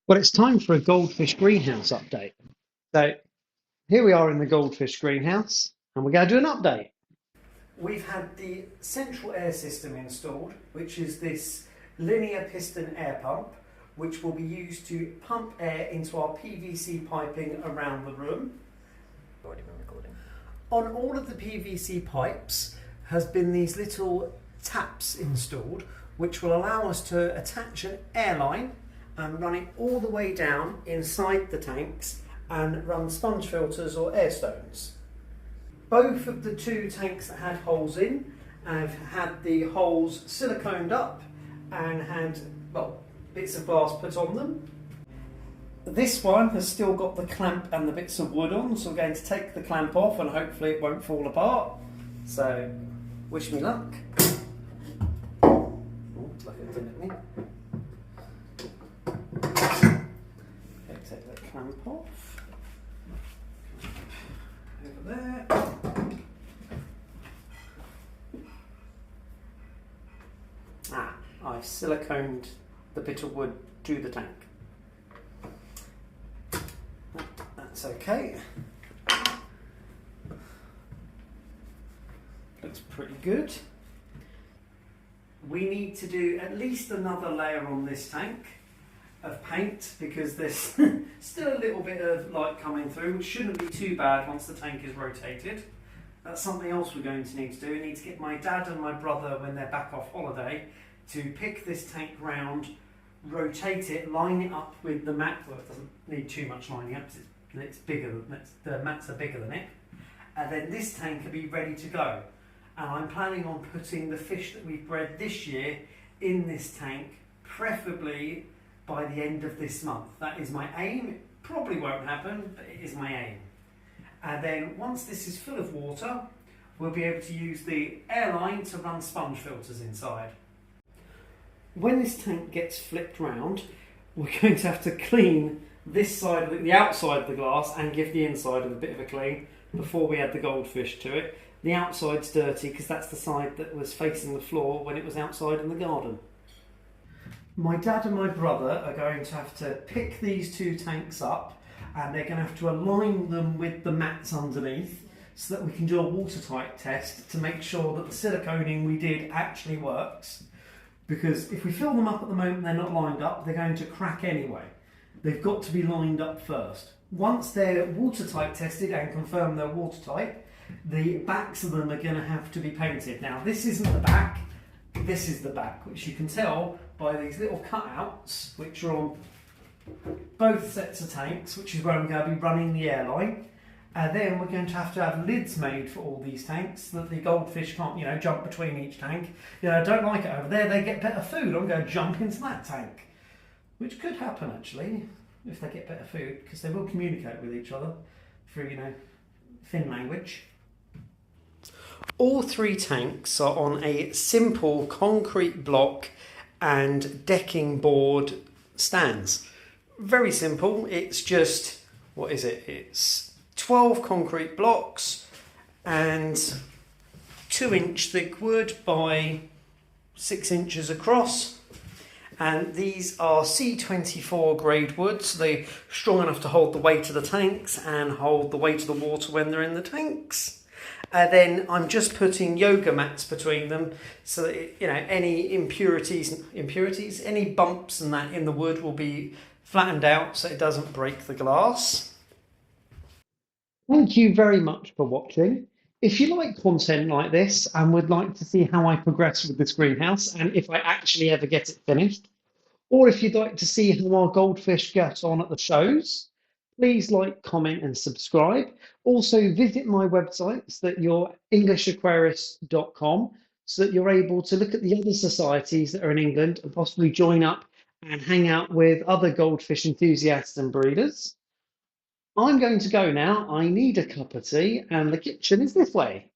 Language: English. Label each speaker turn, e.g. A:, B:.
A: Well, it's time for a goldfish greenhouse update. So here we are in the goldfish greenhouse, and we're going to do an update. We've had the central air system installed, which is this linear piston air pump, which will be used to pump air into our PVC piping around the room.
B: Already been recording.
A: On all of the PVC pipes has been these little taps installed, which will allow us to attach an air line and run it all the way down inside the tanks and run sponge filters or air stones. Both of the two tanks that had holes in have had the holes siliconed up and had, well, bits of glass put on them. This one has still got the clamp and the bits of wood on, so we're going to take the clamp off and hopefully it won't fall apart. So, wish me luck. Oh, it's like it did at me. Okay, take that clamp off. Over there. I've siliconed the bit of wood to the tank. That's okay. Looks pretty good. We need to do at least another layer on this tank of paint because there's still a little bit of light coming through, which shouldn't be too bad once the tank is rotated. That's something else we're going to need to do. We need to get my dad and my brother, when they're back off holiday, to pick this tank round, rotate it, line it up with the mat. Well, it doesn't need too much lining up because it's bigger, the mats are bigger than it. And then this tank will be ready to go. And I'm planning on putting the fish that we've bred this year in this tank, preferably by the end of this month. That is my aim. It probably won't happen, but it is my aim. And then once this is full of water, we'll be able to use the airline to run sponge filters inside. When this tank gets flipped round, we're going to have to clean this side, the outside of the glass, and give the inside a bit of a clean before we add the goldfish to it. The outside's dirty because that's the side that was facing the floor when it was outside in the garden. My dad and my brother are going to have to pick these two tanks up, and they're going to have to align them with the mats underneath so that we can do a watertight test to make sure that the siliconing we did actually works. Because if we fill them up at the moment they're not lined up, they're going to crack anyway. They've got to be lined up first. Once they're watertight tested and confirm they're watertight, the backs of them are going to have to be painted. Now this isn't the back, this is the back, which you can tell by these little cutouts which are on both sets of tanks, which is where I'm going to be running the airline. And then we're going to have lids made for all these tanks so that the goldfish can't, jump between each tank. I don't like it over there, they get better food, I'm going to jump into that tank. Which could happen actually, if they get better food, because they will communicate with each other through, fin language. All three tanks are on a simple concrete block and decking board stands. Very simple, it's just, what is it? It's 12 concrete blocks and 2-inch thick wood by 6 inches across. And these are C24 grade wood, so they're strong enough to hold the weight of the tanks and hold the weight of the water when they're in the tanks. And then I'm just putting yoga mats between them so that, any impurities, any bumps and that in the wood will be flattened out so it doesn't break the glass. Thank you very much for watching. If you like content like this and would like to see how I progress with this greenhouse and if I actually ever get it finished, or if you'd like to see how our goldfish get on at the shows, please like, comment and subscribe. Also visit my website so that you're englishaquarist.com so that you're able to look at the other societies that are in England and possibly join up and hang out with other goldfish enthusiasts and breeders. I'm going to go now. I need a cup of tea and the kitchen is this way.